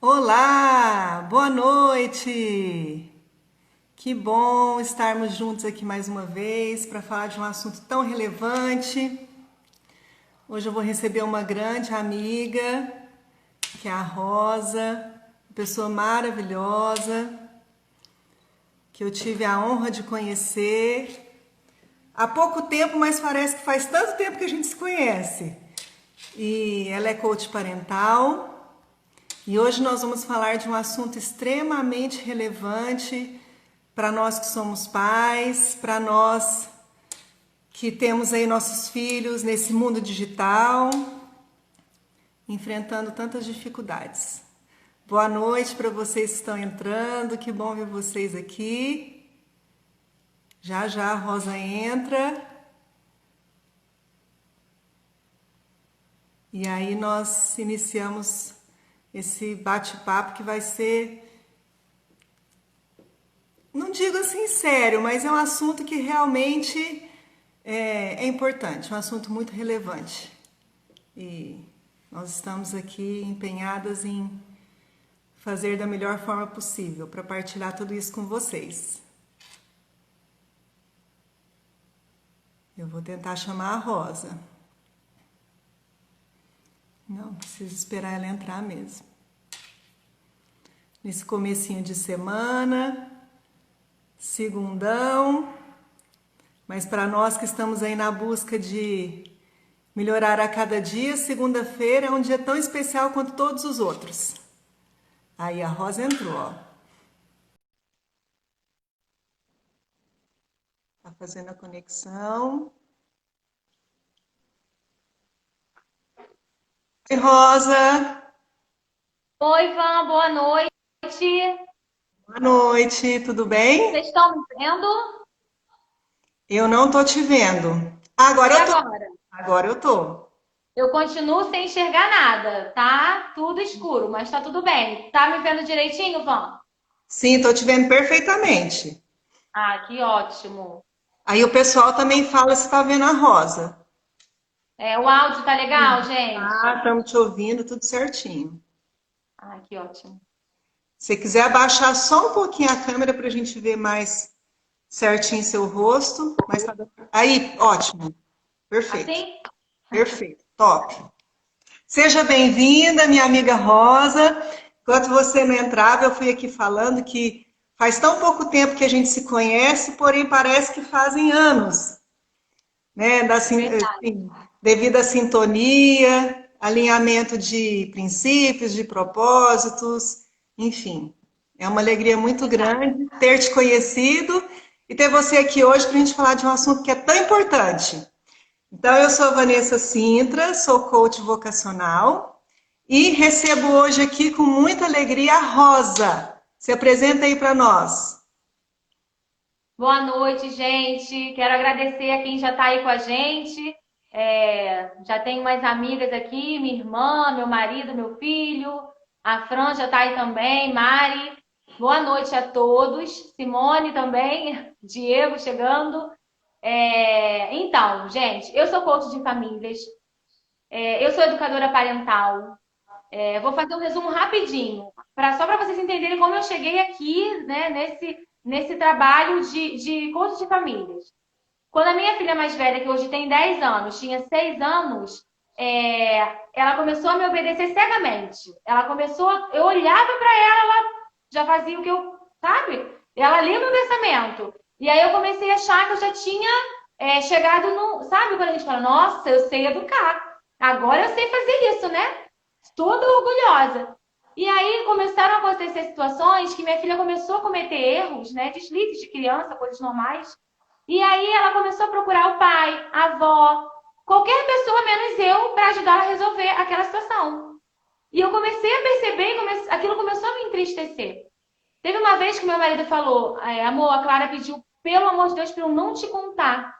Olá, boa noite. Que bom estarmos juntos aqui mais uma vez para falar de um assunto tão relevante. Hoje eu vou receber uma grande amiga, que é a Rosa, uma pessoa maravilhosa, que eu tive a honra de conhecer há pouco tempo, mas parece que faz tanto tempo que a gente se conhece. E ela é coach parental. E hoje nós vamos falar de um assunto extremamente relevante para nós que somos pais, para nós que temos aí nossos filhos nesse mundo digital, enfrentando tantas dificuldades. Boa noite para vocês que estão entrando, que bom ver vocês aqui. Já já a Rosa entra. E aí nós iniciamos esse bate-papo que vai ser, não digo assim sério, mas é um assunto que realmente é importante, um assunto muito relevante. E nós estamos aqui empenhadas em fazer da melhor forma possível para partilhar tudo isso com vocês. Eu vou tentar chamar a Rosa. Não, preciso esperar ela entrar mesmo. Nesse comecinho de semana, segundão, mas para nós que estamos aí na busca de melhorar a cada dia, segunda-feira é um dia tão especial quanto todos os outros. Aí a Rosa entrou, ó. Tá fazendo a conexão. Oi, Rosa. Oi, Van, boa noite. Boa noite, tudo bem? Vocês estão me vendo? Eu não tô te vendo. Agora E eu tô. agora? Agora eu tô. Eu continuo sem enxergar nada, tá? Tudo escuro, mas tá tudo bem. Tá me vendo direitinho, Van? Sim, tô te vendo perfeitamente. Ah, que ótimo. Aí o pessoal também fala se tá vendo a Rosa. O áudio tá legal, Ah, gente? estamos te ouvindo, tudo certinho. Ah, que ótimo. Se quiser abaixar só um pouquinho a câmera para a gente ver mais certinho seu rosto. Mas tá... Aí, ótimo. Perfeito. Assim? Perfeito. Top. Seja bem-vinda, minha amiga Rosa. Enquanto você não entrava, eu fui aqui falando que faz tão pouco tempo que a gente se conhece, porém parece que fazem anos, né? É verdade. Assim, devido à sintonia, alinhamento de princípios, de propósitos, enfim. É uma alegria muito Verdade. grande ter te conhecido e ter você aqui hoje para a gente falar de um assunto que é tão importante. Então, eu sou a Vanessa Sintra, sou coach vocacional e recebo hoje aqui com muita alegria a Rosa. Se apresenta aí para nós. Boa noite, gente. Quero agradecer a quem já tá aí com a gente. Já tenho umas amigas aqui, minha irmã, meu marido, meu filho. A Fran já tá aí também, Mari. Boa noite a todos. Simone também, Diego chegando. Então, gente, eu sou coach de famílias, eu sou educadora parental. Vou fazer um resumo rapidinho, só para vocês entenderem como eu cheguei aqui, né, nesse trabalho de coach de famílias. Quando a minha filha mais velha, que hoje tem 10 anos, tinha 6 anos, ela começou a me obedecer cegamente. Eu olhava para ela, ela já fazia o que eu, sabe? Ela lia meu pensamento. E aí eu comecei a achar que eu já tinha chegado no. Sabe quando a gente fala, nossa, eu sei educar. Agora eu sei fazer isso, né? Toda orgulhosa. E aí começaram a acontecer situações que minha filha começou a cometer erros, né? Deslizes de criança, coisas normais. E aí ela começou a procurar o pai, a avó, qualquer pessoa menos eu para ajudar ela a resolver aquela situação. E eu comecei a perceber, aquilo começou a me entristecer. Teve uma vez que meu marido falou, amor, a Clara pediu, pelo amor de Deus, para eu não te contar.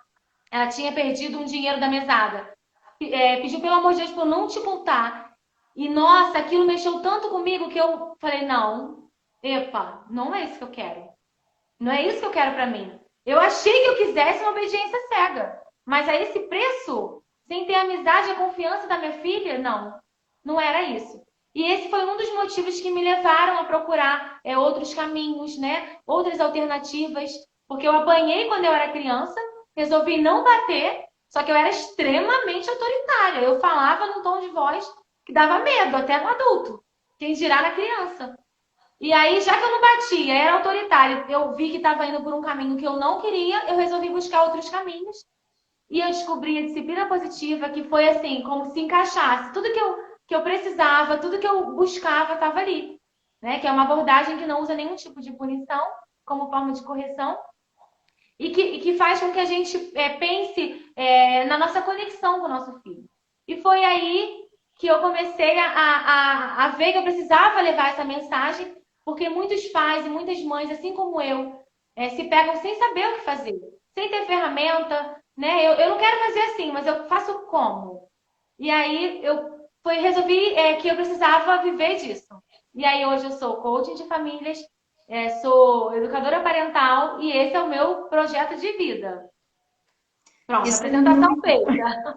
Ela tinha perdido um dinheiro da mesada. Pediu, pelo amor de Deus, para eu não te contar. E, nossa, aquilo mexeu tanto comigo que eu falei, não, epa, não é isso que eu quero. Não é isso que eu quero para mim. Eu achei que eu quisesse uma obediência cega. Mas a esse preço, sem ter a amizade e a confiança da minha filha, não. Não era isso. E esse foi um dos motivos que me levaram a procurar outros caminhos, né? Outras alternativas, porque eu apanhei quando eu era criança, resolvi não bater, só que eu era extremamente autoritária. Eu falava num tom de voz que dava medo, até no adulto, quem dirá na criança. E aí, já que eu não batia, era autoritária, eu vi que estava indo por um caminho que eu não queria, eu resolvi buscar outros caminhos. E eu descobri a disciplina positiva, que foi assim, como se encaixasse. Tudo que eu precisava, tudo que eu buscava estava ali. Né? Que é uma abordagem que não usa nenhum tipo de punição como forma de correção. E que faz com que a gente pense na nossa conexão com o nosso filho. E foi aí que eu comecei a ver que eu precisava levar essa mensagem, porque muitos pais e muitas mães, assim como eu, se pegam sem saber o que fazer, sem ter ferramenta, né? Eu não quero fazer assim, mas eu faço como? E aí resolvi que eu precisava viver disso. E aí hoje eu sou coaching de famílias, sou educadora parental e esse é o meu projeto de vida. Pronto, Isso apresentação feita.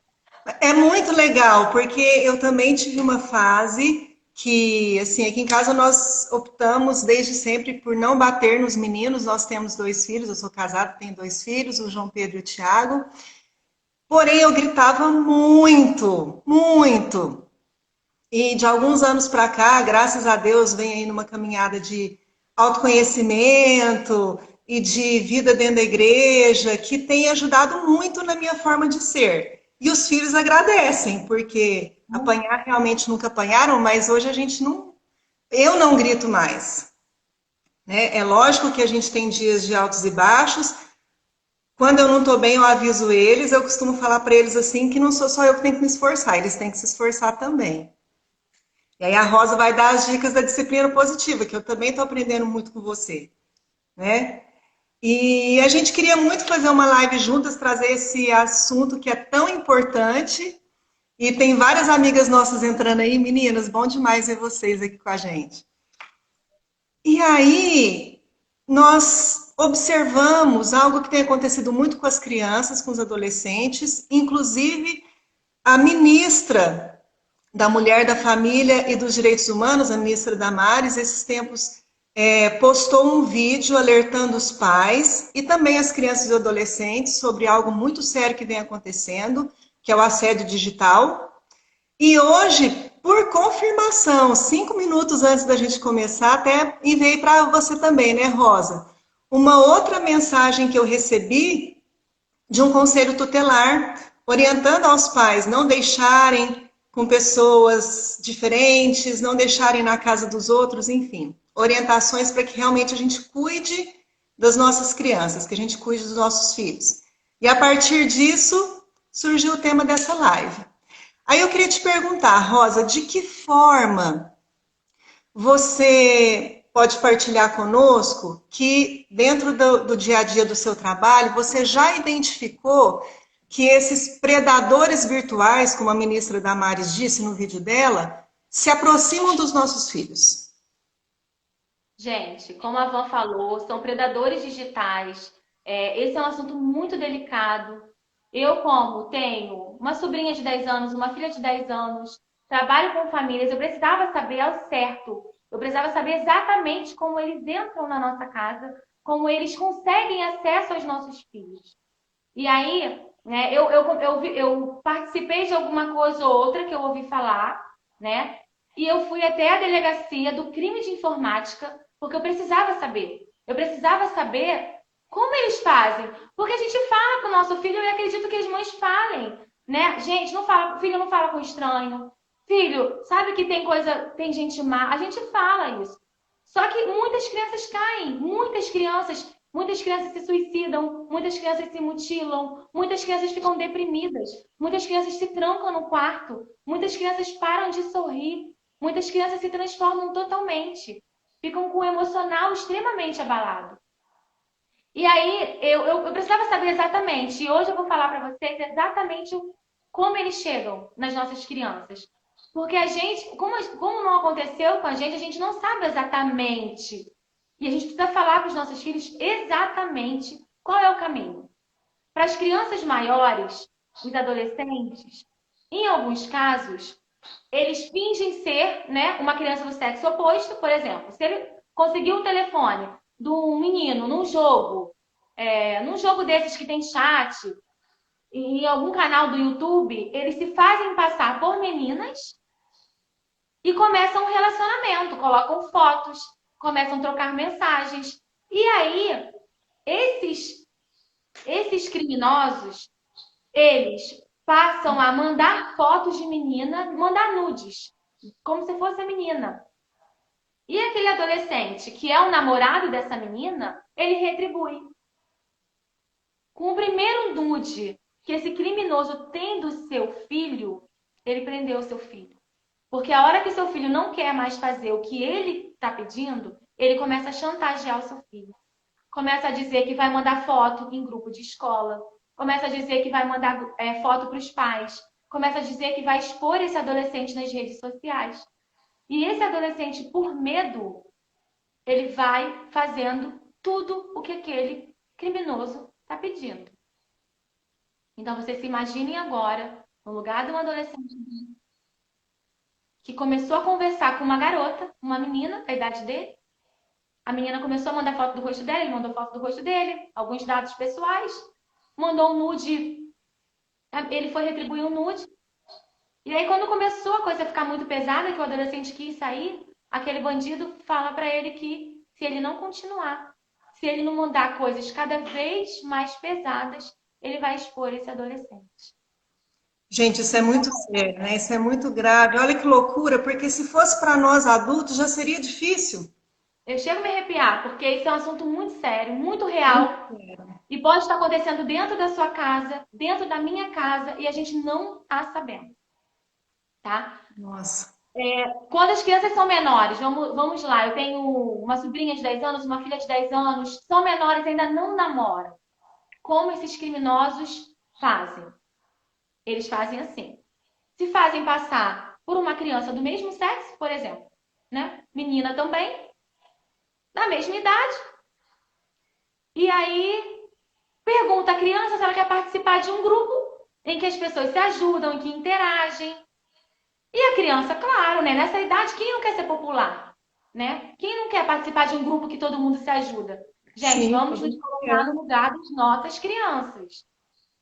é muito legal, porque eu também tive uma fase que, assim, aqui em casa nós optamos desde sempre por não bater nos meninos. Nós temos dois filhos, eu sou casada, tenho dois filhos, o João Pedro e o Tiago. Porém, eu gritava muito, muito. E de alguns anos para cá, graças a Deus, vem aí numa caminhada de autoconhecimento e de vida dentro da igreja, que tem ajudado muito na minha forma de ser. E os filhos agradecem, porque apanhar realmente nunca apanharam, mas hoje a gente não. Eu não grito mais. Né? É lógico que a gente tem dias de altos e baixos. Quando eu não estou bem, eu aviso eles. Eu costumo falar para eles assim que não sou só eu que tenho que me esforçar, eles têm que se esforçar também. E aí a Rosa vai dar as dicas da disciplina positiva, que eu também estou aprendendo muito com você, né? E a gente queria muito fazer uma live juntas, trazer esse assunto que é tão importante. E tem várias amigas nossas entrando aí, meninas, bom demais ver vocês aqui com a gente. E aí nós observamos algo que tem acontecido muito com as crianças, com os adolescentes, inclusive a ministra da Mulher, da Família e dos Direitos Humanos, a ministra Damares, esses tempos postou um vídeo alertando os pais e também as crianças e adolescentes sobre algo muito sério que vem acontecendo, que é o assédio digital. E hoje, por confirmação, 5 minutos antes da gente começar, até enviei para você também, né, Rosa? Uma outra mensagem que eu recebi de um conselho tutelar, orientando aos pais não deixarem com pessoas diferentes, não deixarem na casa dos outros, enfim, orientações para que realmente a gente cuide das nossas crianças, que a gente cuide dos nossos filhos. E a partir disso, surgiu o tema dessa live. Aí eu queria te perguntar, Rosa, de que forma você pode partilhar conosco que dentro do dia a dia do seu trabalho, você já identificou que esses predadores virtuais, como a ministra Damares disse no vídeo dela, se aproximam dos nossos filhos? Gente, como a Van falou, são predadores digitais. Esse é um assunto muito delicado. Eu, como tenho uma sobrinha de 10 anos, uma filha de 10 anos, trabalho com famílias, eu precisava saber ao certo. Eu precisava saber exatamente como eles entram na nossa casa, como eles conseguem acesso aos nossos filhos. E aí, né, eu participei de alguma coisa ou outra que eu ouvi falar, né? E eu fui até a delegacia do crime de informática, porque eu precisava saber. Eu precisava saber como eles fazem. Porque a gente fala com o nosso filho e eu acredito que as mães falem, né? Gente, não fala, filho não fala com estranho. Filho, sabe que tem coisa, tem gente má. A gente fala isso. Só que muitas crianças caem, muitas crianças se suicidam, muitas crianças se mutilam, muitas crianças ficam deprimidas, muitas crianças se trancam no quarto, muitas crianças param de sorrir, muitas crianças se transformam totalmente, ficam com o emocional extremamente abalado. E aí eu precisava saber exatamente, e hoje eu vou falar para vocês exatamente como eles chegam nas nossas crianças. Porque a gente, como não aconteceu com a gente não sabe exatamente. E a gente precisa falar para os nossos filhos exatamente qual é o caminho. Para as crianças maiores, os adolescentes, em alguns casos, Eles fingem ser, né, uma criança do sexo oposto, por exemplo. Se ele conseguiu o telefone de um menino num jogo desses que tem chat, em algum canal do YouTube, eles se fazem passar por meninas e começam um relacionamento, colocam fotos, começam a trocar mensagens. E aí, esses, esses criminosos, eles passam a mandar fotos de menina, mandar nudes, como se fosse a menina. E aquele adolescente que é o namorado dessa menina, ele retribui. Com o primeiro nude que esse criminoso tem do seu filho, ele prendeu o seu filho. Porque a hora que seu filho não quer mais fazer o que ele está pedindo, ele começa a chantagear o seu filho. Começa a dizer que vai mandar foto em grupo de escola. Começa a dizer que vai mandar foto para os pais. Começa a dizer que vai expor esse adolescente nas redes sociais. E esse adolescente, por medo, ele vai fazendo tudo o que aquele criminoso está pedindo. Então, vocês se imaginem agora, no lugar de um adolescente que começou a conversar com uma garota, uma menina da idade dele. A menina começou a mandar foto do rosto dela, ele mandou foto do rosto dele, alguns dados pessoais, mandou um nude, ele foi retribuir um nude. E aí, quando começou a coisa a ficar muito pesada, que o adolescente quis sair, aquele bandido fala para ele que se ele não continuar, se ele não mandar coisas cada vez mais pesadas, ele vai expor esse adolescente. Gente, isso é muito sério, né? Isso é muito grave. Olha que loucura, porque se fosse para nós adultos já seria difícil. Eu chego a me arrepiar, porque isso é um assunto muito sério, muito Muito real, sério. e pode estar acontecendo dentro da sua casa, dentro da minha casa, e a gente não está sabendo, tá? Nossa. Quando as crianças são menores, vamos lá, eu tenho uma sobrinha de 10 anos, uma filha de 10 anos, são menores, ainda não namoram. Como esses criminosos fazem? Eles fazem assim. Se fazem passar por uma criança do mesmo sexo, por exemplo, né? Menina também, da mesma idade. E aí pergunta à criança se ela quer participar de um grupo em que as pessoas se ajudam, em que interagem. E a criança, claro, né? Nessa idade, quem não quer ser popular? Né? Quem não quer participar de um grupo que todo mundo se ajuda? Gente, Sim, vamos todo nos mundo colocar quer. no lugar das nossas crianças,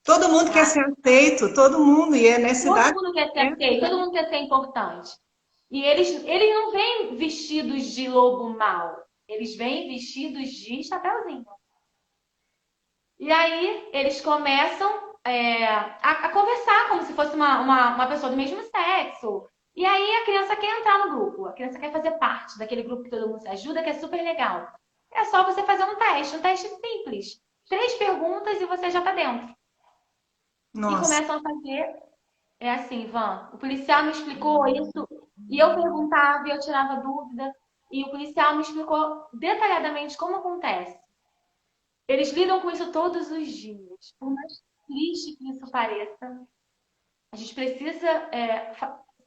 Todo mundo quer tá? ser aceito, todo mundo, e é nessa Todo idade. mundo quer ser É. aceito, todo mundo quer ser importante. E eles não vêm vestidos de lobo mau, eles vêm vestidos de chapeuzinho. E aí eles começam a conversar como se fosse uma pessoa do mesmo sexo. E aí a criança quer entrar no grupo, a criança quer fazer parte daquele grupo que todo mundo se ajuda, que é super legal. É só você fazer um teste simples. 3 perguntas e você já está dentro. E Nossa. começam a fazer, é assim, Van, o policial me explicou isso, e eu perguntava e eu tirava dúvida, e o policial me explicou detalhadamente como acontece. Eles lidam com isso todos os dias. Por mais triste que isso pareça, a gente precisa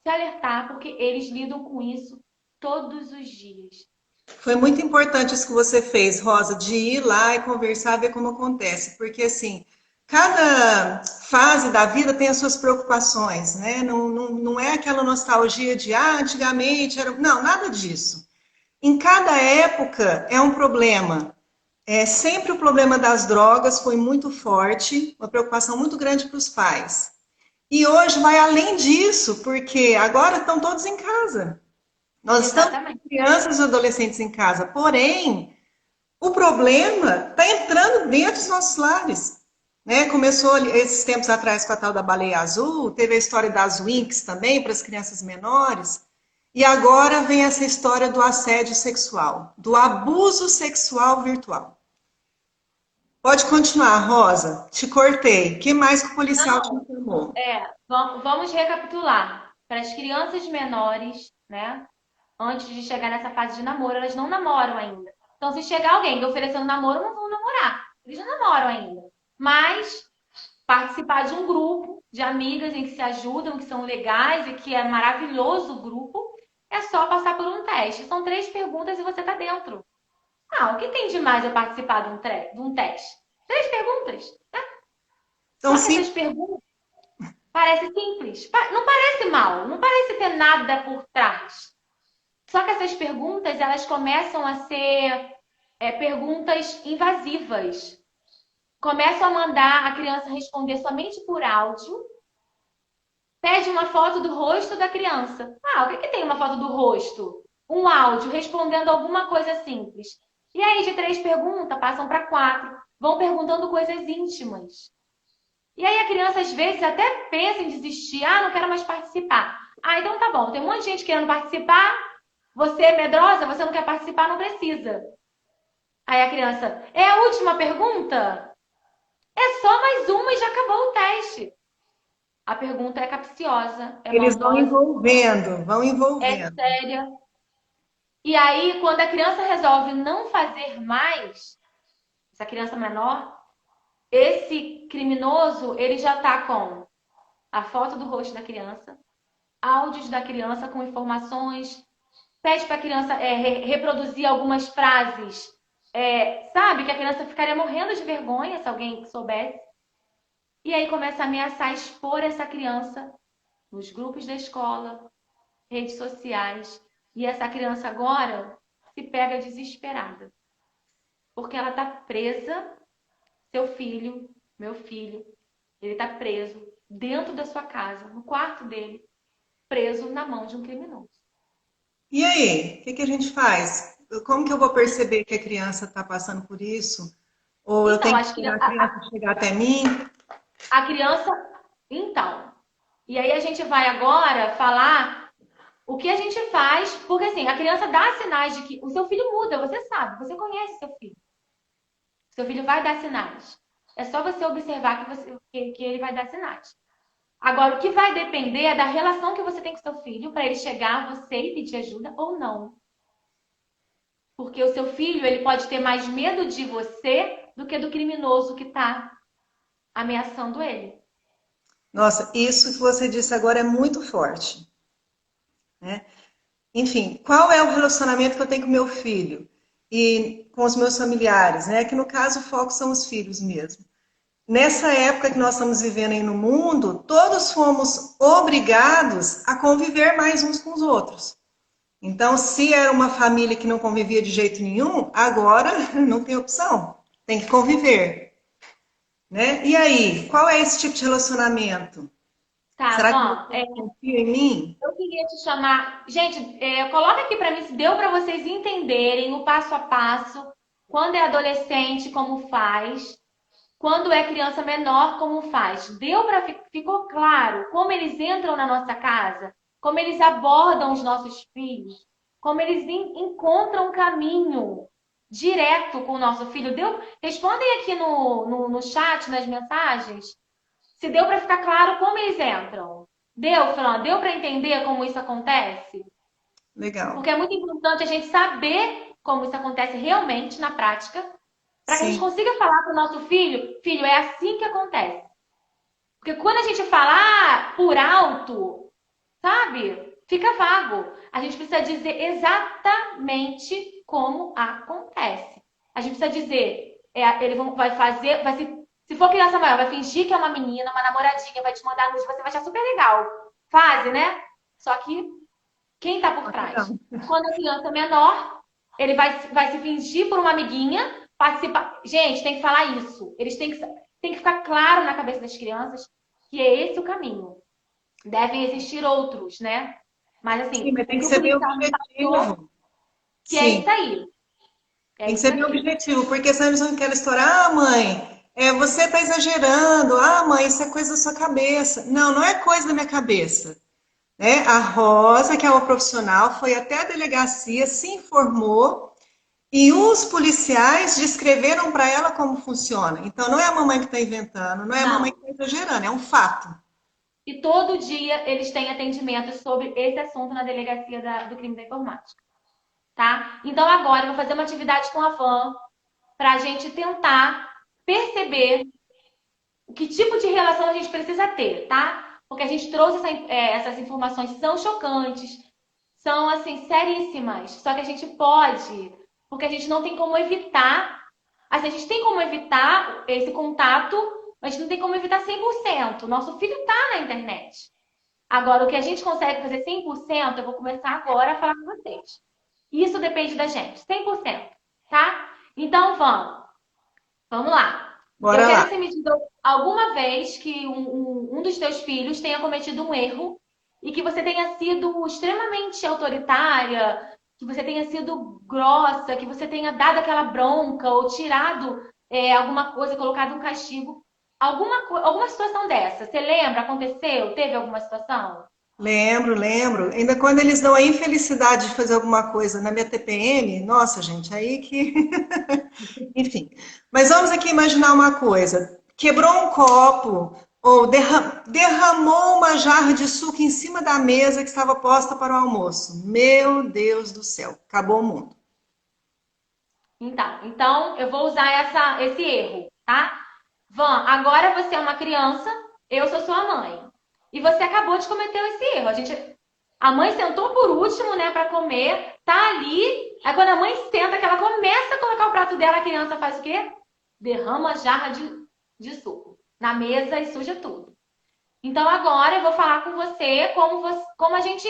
se alertar, porque eles lidam com isso todos os dias. Foi muito importante isso que você fez, Rosa, de ir lá e conversar, ver como acontece, porque assim, cada fase da vida tem as suas preocupações, né? Não é aquela nostalgia de antigamente era. Não, nada disso. Em cada época é um problema. Sempre o problema das drogas foi muito forte, uma preocupação muito grande para os pais. E hoje vai além disso, porque agora estão todos em casa. Nós estamos com Exatamente. crianças e adolescentes em casa, porém, o problema está entrando dentro dos nossos lares. Né? Começou esses tempos atrás com a tal da baleia azul, teve a história das Winx também, para as crianças menores, e agora vem essa história do assédio sexual, do abuso sexual virtual. Pode continuar, Rosa. Te cortei. O que mais que o policial te Não, informou? vamos recapitular. Para as crianças menores, né? Antes de chegar nessa fase de namoro, elas não namoram ainda. Então, se chegar alguém oferecendo namoro, não vão namorar. Eles não namoram ainda. Mas participar de um grupo de amigas em que se ajudam, que são legais e que é maravilhoso o grupo, é só passar por um teste. São 3 perguntas e você está dentro. Ah, o que tem de mais eu participar de um teste? 3 perguntas. Né? São Só que essas cinco. perguntas Parece simples, não parece mal, não parece ter nada por trás. Só que essas perguntas, elas começam a ser perguntas invasivas. Começam a mandar a criança responder somente por áudio. Pede uma foto do rosto da criança. Ah, o que que tem uma foto do rosto? Um áudio respondendo alguma coisa simples. E aí, de 3 perguntas, passam para 4. Vão perguntando coisas íntimas. E aí a criança, às vezes, até pensa em desistir. Ah, não quero mais participar. Ah, então tá bom. Tem um monte de gente querendo participar. Você é medrosa, você não quer participar, não precisa. Aí a criança, é a última pergunta? É só mais uma e já acabou o teste. A pergunta é capciosa, é Eles vão maldosa, envolvendo, vão é envolvendo. séria. E aí, quando a criança resolve não fazer mais, essa criança menor, esse criminoso, ele já tá com a foto do rosto da criança, áudios da criança com informações, pede para a criança reproduzir algumas frases, sabe? Que a criança ficaria morrendo de vergonha se alguém soubesse. E aí começa a ameaçar expor essa criança nos grupos da escola, redes sociais. E essa criança agora se pega desesperada. Porque ela está presa, seu filho, meu filho, ele está preso dentro da sua casa, no quarto dele, preso na mão de um criminoso. E aí, o que que a gente faz? Como que eu vou perceber que a criança está passando por isso? Ou eu Então, tenho que acho que esperar a criança chegar até mim? a criança. Então. E aí a gente vai agora falar o que a gente faz, porque assim, a criança dá sinais de que o seu filho muda, você sabe, você conhece seu filho. Seu filho vai dar sinais. É só você observar que ele vai dar sinais. Agora, o que vai depender é da relação que você tem com seu filho para ele chegar a você e pedir ajuda ou não. Porque o seu filho, ele pode ter mais medo de você do que do criminoso que está ameaçando ele. Nossa, isso que você disse agora é muito forte, né? Enfim, qual é o relacionamento que eu tenho com meu filho e com os meus familiares, né? Que no caso o foco são os filhos mesmo. Nessa época que nós estamos vivendo aí no mundo, todos fomos obrigados a conviver mais uns com os outros. Então, se era uma família que não convivia de jeito nenhum, agora não tem opção, tem que conviver, né? E aí, qual é esse tipo de relacionamento? Tá, Será que Van, você confia em mim? eu queria te chamar. Gente, coloca aqui para mim se deu para vocês entenderem o passo a passo. Quando é adolescente, como faz. Quando é criança menor, como faz. Deu para ficou claro como eles entram na nossa casa, como eles abordam os nossos filhos, como eles encontram um caminho direto com o nosso filho. Deu? Respondem aqui no chat, nas mensagens, se deu para ficar claro como eles entram. Deu, Fran? Deu para entender como isso acontece? Legal. Porque é muito importante a gente saber como isso acontece realmente na prática, para que a gente Sim. consiga falar para o nosso filho, filho, é assim que acontece. Porque quando a gente fala por alto, sabe? Fica vago. A gente precisa dizer exatamente como acontece. A gente precisa dizer, ele vai fazer, se for criança maior, vai fingir que é uma menina, uma namoradinha, vai te mandar luz, você vai achar super legal. Fase, né? Só que quem tá por trás? Não. Quando a criança é menor, ele vai se fingir por uma amiguinha, participar. Gente, tem que falar isso. Eles tem que ficar claro na cabeça das crianças que é esse o caminho. Devem existir outros, né? Mas Sim, assim, mas o tem que que o ser bem policial me passou, objetivo. que é Sim, isso aí. É tem que isso ser bem aqui. objetivo, porque senão eles vão aquela história, ah, mãe, você está exagerando, ah, mãe, isso é coisa da sua cabeça. Não, não é coisa da minha cabeça. Né? A Rosa, que é uma profissional, foi até a delegacia, se informou e os policiais descreveram para ela como funciona. Então, não é a mamãe que está inventando, não é a mamãe Não. que está exagerando, é um fato. E todo dia eles têm atendimento sobre esse assunto na delegacia do crime da informática. Tá? Então agora eu vou fazer uma atividade com a Van para a gente tentar perceber que tipo de relação a gente precisa ter, tá? Porque a gente trouxe essas informações, são chocantes, são assim seríssimas. Só que a gente pode, porque a gente não tem como evitar. Assim, a gente tem como evitar esse contato, a gente não tem como evitar 100%. Nosso filho tá na internet. Agora, o que a gente consegue fazer 100%, eu vou começar agora a falar com vocês. Isso depende da gente, 100%, tá? Então, vamos lá. Eu Bora quero lá. que você me diga alguma vez que um dos teus filhos tenha cometido um erro e que você tenha sido extremamente autoritária, que você tenha sido grossa, que você tenha dado aquela bronca ou tirado alguma coisa, colocado um castigo. Alguma situação dessa. Você lembra? Aconteceu? Teve alguma situação? Lembro, lembro. Ainda quando eles dão a infelicidade de fazer alguma coisa na minha TPM, nossa, gente, aí que. Enfim. Mas vamos aqui imaginar uma coisa: quebrou um copo ou derramou uma jarra de suco em cima da mesa que estava posta para o almoço. Meu Deus do céu, acabou o mundo. Então eu vou usar esse erro, tá? Van, agora você é uma criança, eu sou sua mãe. E você acabou de cometer esse erro. A mãe sentou por último, né, para comer, tá ali. Aí quando a mãe senta, que ela começa a colocar o prato dela, a criança faz o quê? Derrama a jarra de suco na mesa e suja tudo. Então agora eu vou falar com como a gente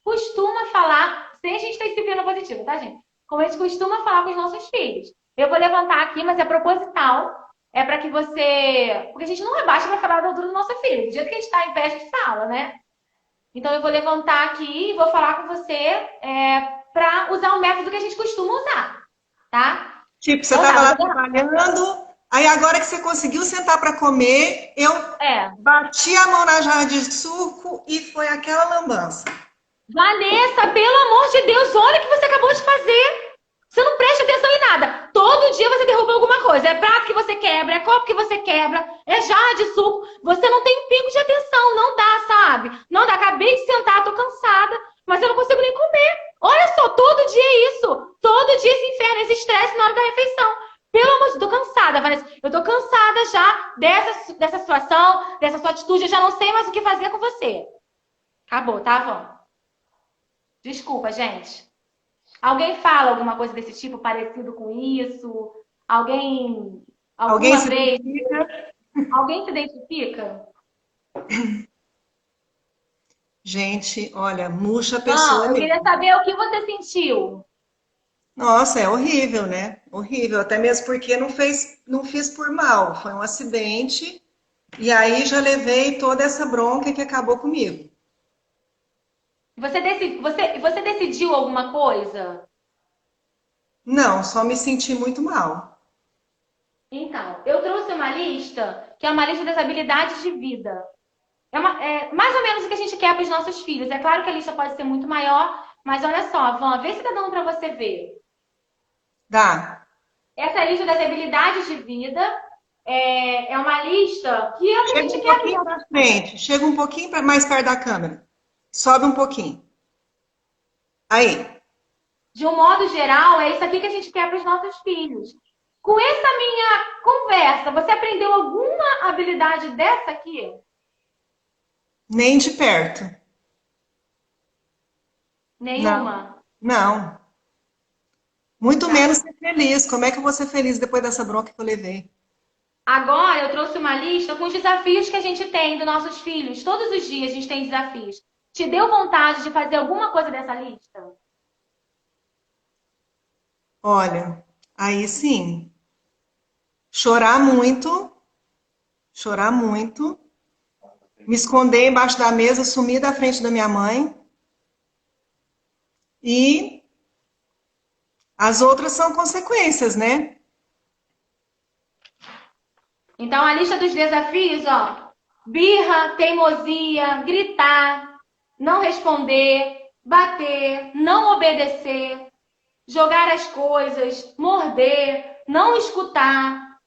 costuma falar, sem a gente ter disciplina positiva, tá, gente? Como a gente costuma falar com os nossos filhos. Eu vou levantar aqui, mas é proposital. É para que você. Porque a gente não abaixa para falar da altura do nosso filho. Do jeito que a gente está em pé, a gente fala, né? Então eu vou levantar aqui e vou falar com você para usar o método que a gente costuma usar, tá? Tipo, você Então tá, estava vou lá pegar. trabalhando, aí agora que você conseguiu sentar para comer, eu É. bati a mão na jarra de suco e foi aquela lambança. Vanessa, pelo amor de Deus, olha o que você acabou de fazer. Você não presta atenção em nada. Todo dia você derruba alguma coisa. É prato que você quebra, é copo que você quebra, é jarra de suco. Você não tem um pingo de atenção. Não dá, sabe? Não dá. Acabei de sentar, tô cansada, mas eu não consigo nem comer. Olha só, todo dia é isso. Todo dia esse inferno, esse estresse na hora da refeição. Pelo amor de Deus, tô cansada, Vanessa. Eu tô cansada já dessa situação, dessa sua atitude. Eu já não sei mais o que fazer com você. Acabou, tá, Van? Desculpa, gente. Alguém fala alguma coisa desse tipo, parecido com isso? Alguém, Alguém alguma se vez, identifica? alguém se identifica? Gente, olha, murcha a pessoa Não, eu queria mesmo. saber o que você sentiu. Nossa, é horrível, né? Horrível, até mesmo porque não fiz por mal, foi um acidente e aí já levei toda essa bronca que acabou comigo. Você decidiu alguma coisa? Não, só me senti muito mal. Então, eu trouxe uma lista, que é uma lista das habilidades de vida. É mais ou menos o que a gente quer para os nossos filhos. É claro que a lista pode ser muito maior, mas olha só, Van, vê se tá dando para você ver. Dá. Essa lista das habilidades de vida é uma lista que é o que a Chega gente um quer para os pouquinho nossos para frente, chega um pouquinho mais perto da câmera. Sobe um pouquinho. Aí. de um modo geral, é isso aqui que a gente quer para os nossos filhos. Com essa minha conversa, você aprendeu alguma habilidade dessa aqui? Nem de perto. Não, Nenhuma? não. Muito menos Tá. ser feliz. Como é que eu vou ser feliz depois dessa bronca que eu levei? Agora eu trouxe uma lista com os desafios que a gente tem dos nossos filhos. Todos os dias a gente tem desafios. Te deu vontade de fazer alguma coisa dessa lista? Olha, aí sim, chorar muito, me esconder embaixo da mesa, sumir da frente da minha mãe e as outras são consequências, né? Então, a lista dos desafios, ó. Birra, teimosia, gritar, não responder, bater, não obedecer, jogar as coisas, morder, não escutar,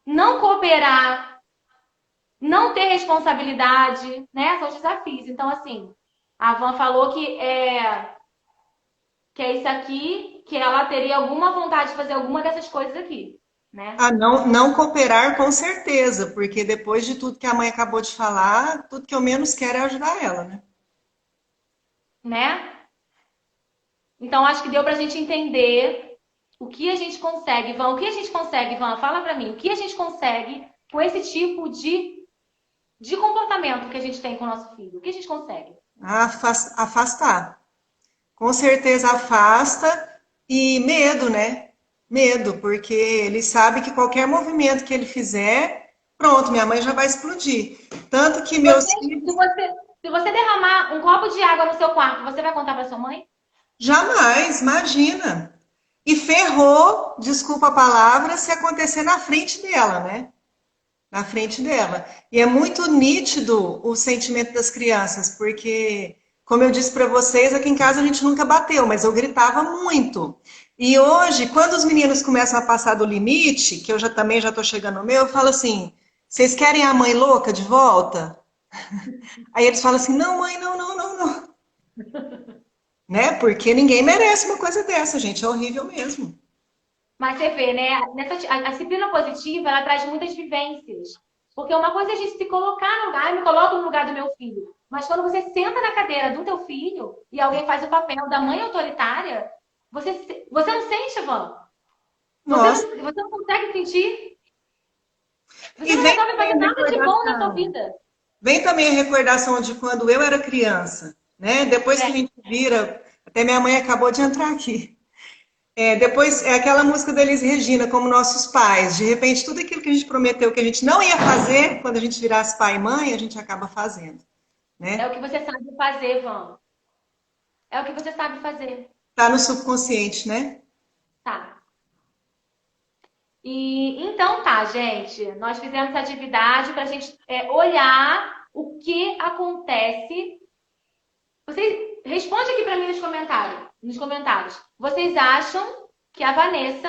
não cooperar, não ter responsabilidade, né? São os desafios. Então, assim, a Van falou que é isso aqui, que ela teria alguma vontade de fazer alguma dessas coisas aqui, né? Ah, não, não cooperar com certeza, porque depois de tudo que a mãe acabou de falar, tudo que eu menos quero é ajudar ela, né? Né? Então, acho que deu pra gente entender o que a gente consegue, Van. O que a gente consegue, Van? Fala pra mim. O que a gente consegue com esse tipo de comportamento que a gente tem com o nosso filho? O que a gente consegue? Afastar. Com certeza afasta e medo, né? Medo, porque ele sabe que qualquer movimento que ele fizer, pronto, minha mãe já vai explodir. Tanto que Você, meus se filhos você, se você derramar um copo de água no seu quarto, você vai contar para sua mãe? jamais, imagina. E ferrou, desculpa a palavra, se acontecer na frente dela, né? Na frente dela. E é muito nítido o sentimento das crianças, porque, como eu disse para vocês, aqui em casa a gente nunca bateu, mas eu gritava muito. E hoje, quando os meninos começam a passar do limite, que eu já também já estou chegando no meu, eu falo assim: vocês querem a mãe louca de volta? Aí eles falam assim: não, mãe, não, não, não, não. Né? Porque ninguém merece uma coisa dessa, gente. É horrível mesmo. Mas você vê, né? A disciplina positiva, ela traz muitas vivências. Porque uma coisa é a gente se colocar no lugar, eu me coloco no lugar do meu filho. Mas quando você senta na cadeira do teu filho e alguém faz o papel da mãe autoritária, você não sente, Ivan. Nossa, Você não consegue sentir. Você e não vem resolve também fazer a nada de bom na sua recordação. vida. Vem também a recordação de quando eu era criança, né? Depois que a É. gente vira, até minha mãe acabou de entrar aqui. É, depois é aquela música da Elis Regina, como nossos pais. De repente, tudo aquilo que a gente prometeu que a gente não ia fazer, quando a gente virasse pai e mãe, a gente acaba fazendo, É o né? que você sabe fazer, Van. É o que você sabe fazer. Tá no subconsciente, né? Tá. E então tá, gente. Nós fizemos atividade para a gente olhar o que acontece. Vocês responde aqui para mim nos comentários. Nos comentários. Vocês acham que a Vanessa,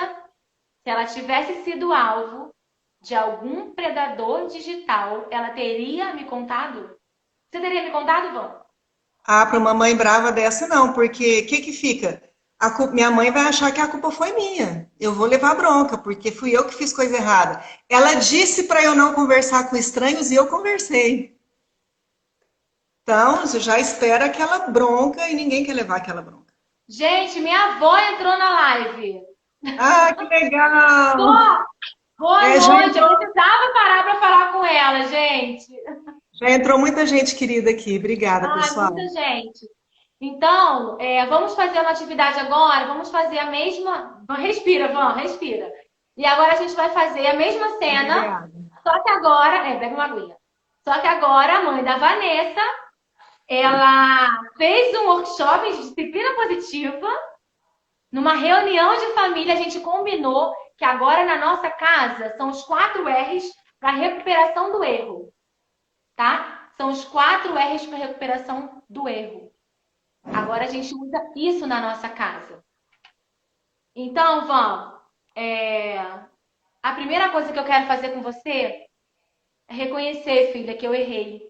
se ela tivesse sido alvo de algum predador digital, ela teria me contado? Você teria me contado, Van? Ah, para uma mãe brava dessa, não, porque o que que fica? Minha mãe vai achar que a culpa foi minha. Eu vou levar bronca, porque fui eu que fiz coisa errada. Ela disse para eu não conversar com estranhos e eu conversei. Então, você já espera aquela bronca e ninguém quer levar aquela bronca. Gente, minha avó entrou na live. Ah, que legal! Vó, boa É, noite. Eu precisava parar para falar com ela, gente. já entrou muita gente querida aqui. Obrigada, Ai, pessoal. muita gente. Então, vamos fazer uma atividade agora. Vamos fazer a mesma. Respira, Van, respira. E agora a gente vai fazer a mesma cena, Obrigada. só que agora. Bebe uma aguinha. Só que agora a mãe da Vanessa, ela fez um workshop de disciplina positiva. Numa reunião de família, a gente combinou que agora na nossa casa são os 4 R's para recuperação do erro, tá? São os 4 R's para recuperação do erro. Agora a gente usa isso na nossa casa. Então, Van, a primeira coisa que eu quero fazer com você é reconhecer, filha, que eu errei.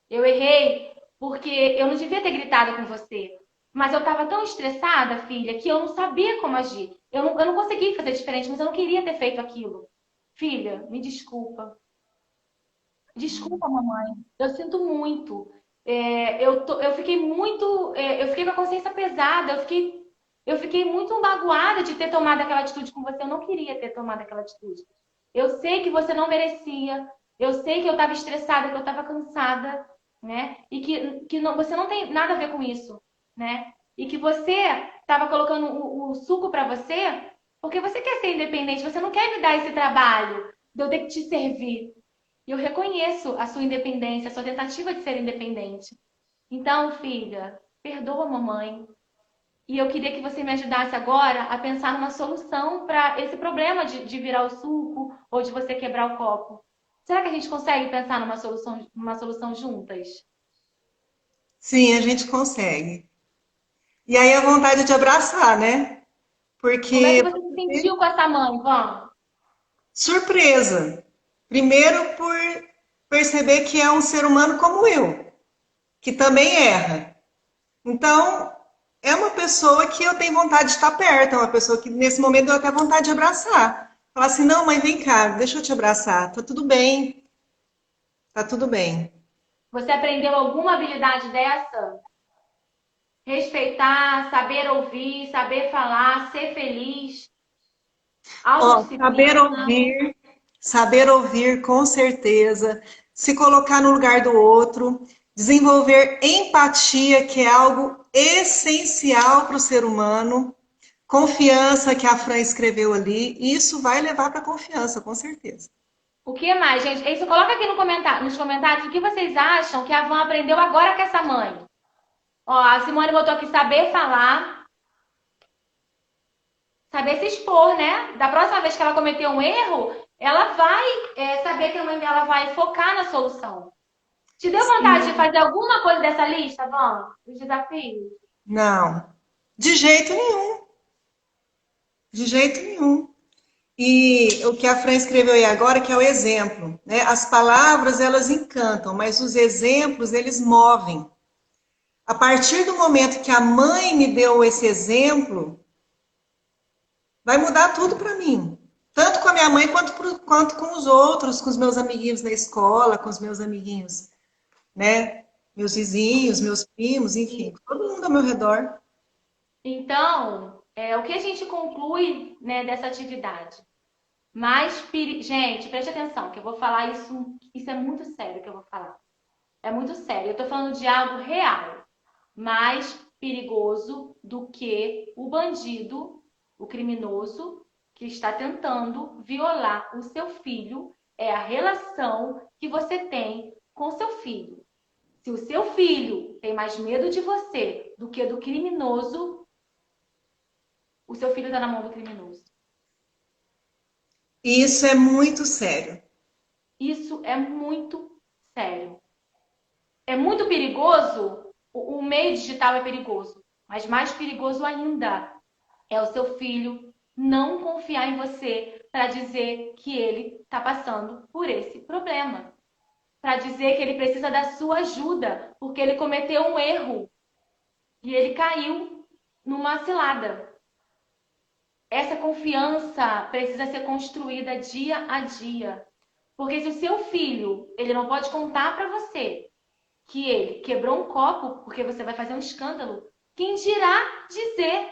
Eu errei porque eu não devia ter gritado com você. Mas eu estava tão estressada, filha, que eu não sabia como agir. Eu não consegui fazer diferente, mas eu não queria ter feito aquilo. Filha, me desculpa. Desculpa, mamãe. Eu sinto muito. Eu fiquei muito. Eu fiquei com a consciência pesada. Eu fiquei muito magoada de ter tomado aquela atitude com você. Eu não queria ter tomado aquela atitude. Eu sei que você não merecia. Eu sei que eu estava estressada, que eu estava cansada, né? E que não, você não tem nada a ver com isso, né? E que você estava colocando o suco para você porque você quer ser independente. Você não quer me dar esse trabalho de eu ter que te servir. E eu reconheço a sua independência, a sua tentativa de ser independente. Então, filha, perdoa a mamãe. E eu queria que você me ajudasse agora a pensar numa solução para esse problema de virar o suco ou de você quebrar o copo. Será que a gente consegue pensar numa solução juntas? Sim, a gente consegue. E aí a vontade de abraçar, né? Como é que Porque você se sentiu com essa mãe, Van? surpresa. Primeiro por perceber que é um ser humano como eu, que também erra. Então, é uma pessoa que eu tenho vontade de estar perto, é uma pessoa que nesse momento eu até vontade de abraçar. Falar assim, não, mãe, vem cá, deixa eu te abraçar. Tá tudo bem, tá tudo bem. Você aprendeu alguma habilidade dessa? Respeitar, saber ouvir, saber falar, ser feliz, Ó, saber autodisciplina. ouvir, saber ouvir com certeza, se colocar no lugar do outro, desenvolver empatia, que é algo essencial para o ser humano, confiança, que a Fran escreveu ali, isso vai levar para confiança, com certeza. O que mais, gente? Isso, coloca aqui no nos comentários o que vocês acham que a Van aprendeu agora com essa mãe. Ó, a Simone botou aqui saber falar, saber se expor, né? Da próxima vez que ela cometer um erro, ela vai saber que a mãe dela vai focar na solução. Te deu vontade de Sim. fazer alguma coisa dessa lista, Van? Os desafios? Não, de jeito nenhum, de jeito nenhum. E o que a Fran escreveu aí agora, que é o exemplo, né? As palavras, elas encantam, mas os exemplos, eles movem. A partir do momento que a mãe me deu esse exemplo, vai mudar tudo para mim. Tanto com a minha mãe quanto com os outros, com os meus amiguinhos na escola, com os meus amiguinhos, né? Meus vizinhos, meus primos, enfim, todo mundo ao meu redor. Então, o que a gente conclui, né, dessa atividade? Gente, preste atenção, que eu vou falar isso é muito sério que eu vou falar. É muito sério. Eu tô falando de algo real, mais perigoso do que o bandido, o criminoso que está tentando violar o seu filho, é a relação que você tem com seu filho. Se o seu filho tem mais medo de você do que do criminoso, o seu filho está na mão do criminoso. E isso é muito sério. Isso é muito sério. É muito perigoso, o meio digital é perigoso, mas mais perigoso ainda é o seu filho não confiar em você para dizer que ele está passando por esse problema, para dizer que ele precisa da sua ajuda, porque ele cometeu um erro e ele caiu numa cilada. Essa confiança precisa ser construída dia a dia. Porque se o seu filho, ele não pode contar para você que ele quebrou um copo porque você vai fazer um escândalo, quem dirá dizer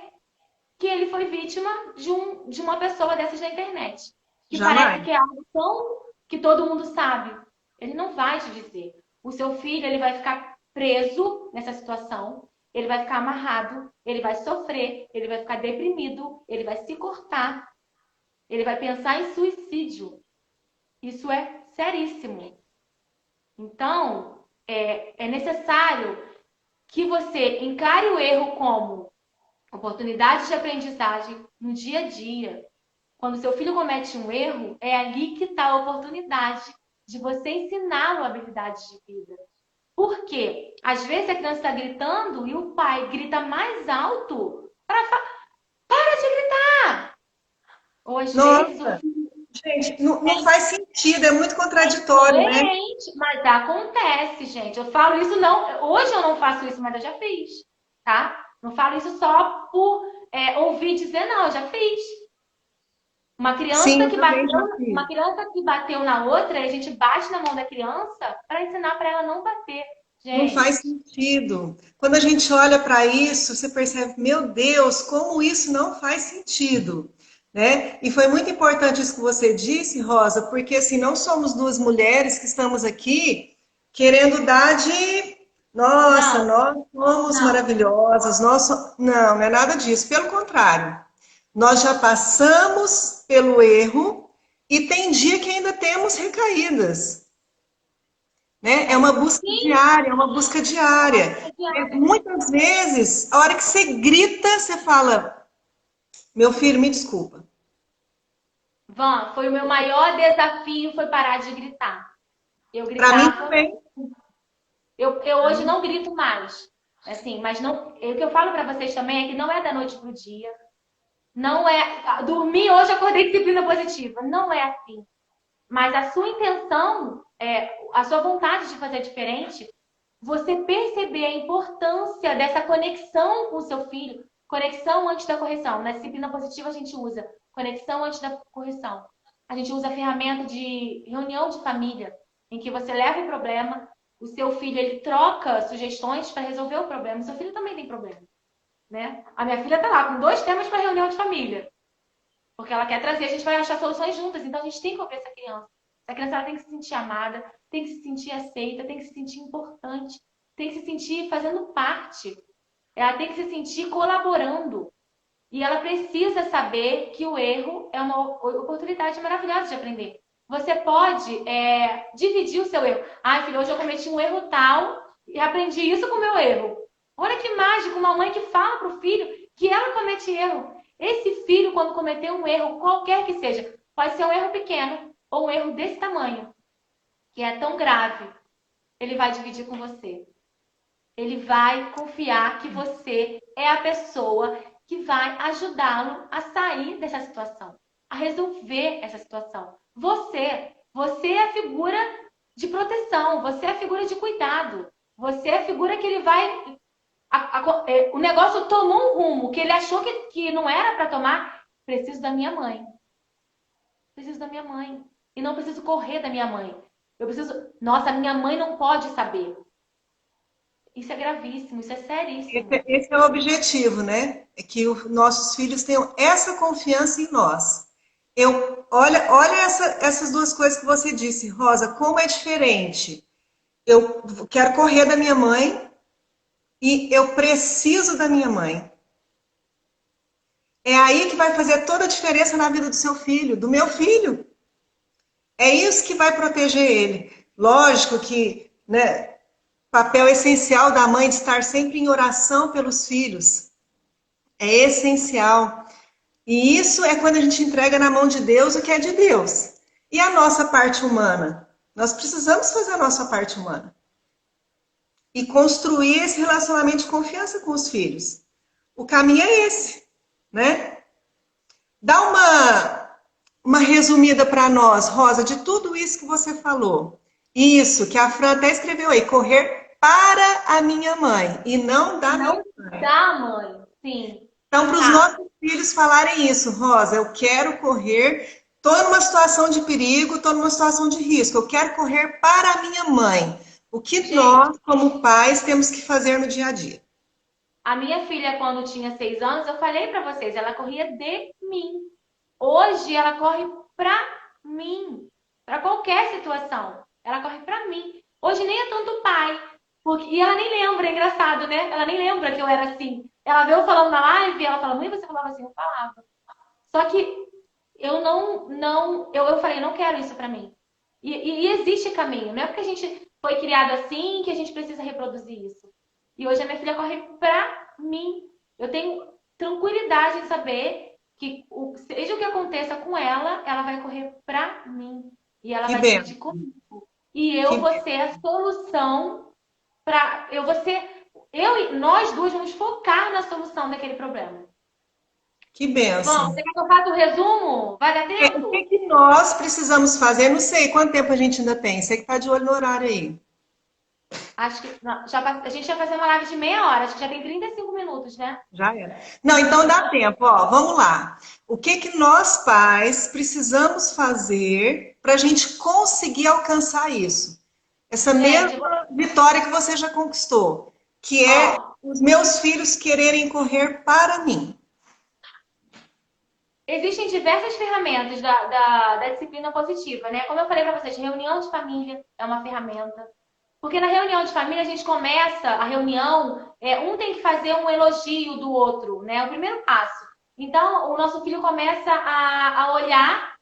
que ele foi vítima de uma pessoa dessas na internet? Que parece Jamais. que é algo tão que todo mundo sabe. Ele não vai te dizer. O seu filho, ele vai ficar preso nessa situação, ele vai ficar amarrado, ele vai sofrer, ele vai ficar deprimido, ele vai se cortar, ele vai pensar em suicídio. Isso é seríssimo. Então, é necessário que você encare o erro como oportunidade de aprendizagem no dia a dia. Quando seu filho comete um erro, é ali que está a oportunidade de você ensiná-lo habilidades de vida. Por quê? Às vezes a criança está gritando e o pai grita mais alto para de gritar! Ou às vezes o Nossa, gente, não faz sentido, é muito contraditório, né? coerente, mas acontece, gente. Eu falo isso não. Hoje eu não faço isso, mas eu já fiz, tá? Não falo isso só por ouvir dizer, não, eu já fiz. Sim, eu também já fiz. Uma criança que bateu na outra, a gente bate na mão da criança para ensinar para ela não bater. Não Gente, faz sentido. Quando a gente olha para isso, você percebe, meu Deus, como isso não faz sentido, né? E foi muito importante isso que você disse, Rosa, porque assim, não somos duas mulheres que estamos aqui querendo dar de, nossa, não, nós somos não. maravilhosas, não, não é nada disso, pelo contrário. Nós já passamos pelo erro e tem dia que ainda temos recaídas. Né? É uma busca Sim, diária, é uma busca diária. Muitas vezes, a hora que você grita, você fala: meu filho, me desculpa. Van, foi o meu maior desafio foi parar de gritar. Eu Para mim gritava. também. Eu hoje não grito mais. Assim, mas não, o que eu falo para vocês também é que não é da noite pro dia. Não é. Dormir hoje, acordei disciplina positiva. Não é assim. Mas a sua intenção, a sua vontade de fazer diferente, você perceber a importância dessa conexão com o seu filho, conexão antes da correção. Na disciplina positiva a gente usa conexão antes da correção. A gente usa a ferramenta de reunião de família, em que você leva o problema, o seu filho ele troca sugestões para resolver o problema. O seu filho também tem problema, né? A minha filha tá lá com 2 temas para reunião de família. Porque ela quer trazer, a gente vai achar soluções juntas. Então a gente tem que ouvir essa criança. Essa criança ela tem que se sentir amada, tem que se sentir aceita, tem que se sentir importante, tem que se sentir fazendo parte. Ela tem que se sentir colaborando. E ela precisa saber que o erro é uma oportunidade maravilhosa de aprender. Você pode dividir o seu erro. Ai, filho, hoje eu cometi um erro tal e aprendi isso com o meu erro. Olha que mágico, uma mãe que fala para o filho que ela comete erro. Esse filho, quando cometer um erro, qualquer que seja, pode ser um erro pequeno ou um erro desse tamanho, que é tão grave, ele vai dividir com você. Ele vai confiar que você é a pessoa que vai ajudá-lo a sair dessa situação, a resolver essa situação. Você é a figura de proteção, você é a figura de cuidado, você é a figura que ele vai... o negócio tomou um rumo que ele achou que não era para tomar. Preciso da minha mãe. Preciso da minha mãe. E não preciso correr da minha mãe. Eu preciso... Nossa, minha mãe não pode saber. Isso é gravíssimo, isso é seríssimo. Esse é o objetivo, né? É que os nossos filhos tenham essa confiança em nós. Olha essas duas coisas que você disse, Rosa, como é diferente. Eu quero correr da minha mãe e eu preciso da minha mãe. É aí que vai fazer toda a diferença na vida do seu filho, do meu filho. É isso que vai proteger ele. Lógico que, né, papel essencial da mãe de estar sempre em oração pelos filhos. É essencial. E isso é quando a gente entrega na mão de Deus o que é de Deus. E a nossa parte humana? Nós precisamos fazer a nossa parte humana. E construir esse relacionamento de confiança com os filhos. O caminho é esse, né? Dá uma resumida para nós, Rosa, de tudo isso que você falou. Isso, que a Fran até escreveu aí, correr para a minha mãe e não da minha mãe. Da mãe, sim. Então, para os nossos filhos falarem isso, Rosa, eu quero correr, estou numa situação de perigo, estou numa situação de risco, eu quero correr para a minha mãe. O que nós, como pais, temos que fazer no dia a dia? A minha filha, quando tinha 6 anos, eu falei para vocês, ela corria de mim. Hoje, ela corre pra mim. Para qualquer situação. Ela corre pra mim. Hoje nem é tanto pai. E ela nem lembra, é engraçado, né? Ela nem lembra que eu era assim. Ela veio falando na live, ela fala, mãe, você falava assim? Eu falava. Só que eu eu falei, não quero isso pra mim. E existe caminho. Não é porque a gente foi criado assim que a gente precisa reproduzir isso. E hoje a minha filha corre pra mim. Eu tenho tranquilidade em saber que seja o que aconteça com ela, ela vai correr pra mim. E ela vai dividir comigo. E eu vou ser a solução para... Nós duas vamos focar na solução daquele problema. Que bênção. Bom, você quer que eu faça o resumo? Vai dar tempo? O que nós precisamos fazer? Não sei quanto tempo a gente ainda tem. Você que está de olho no horário aí. Acho que não, a gente vai fazer uma live de meia hora. Acho que já tem 35 minutos, né? Já era. Não, então dá tempo. Ó, vamos lá. O que nós, pais, precisamos fazer para a gente conseguir alcançar isso? Essa mesma vitória que você já conquistou, que é os meus filhos quererem correr para mim. Existem diversas ferramentas da disciplina positiva, né? Como eu falei para vocês, reunião de família é uma ferramenta. Porque na reunião de família a gente começa a reunião, um tem que fazer um elogio do outro, né? O primeiro passo. Então, o nosso filho começa a olhar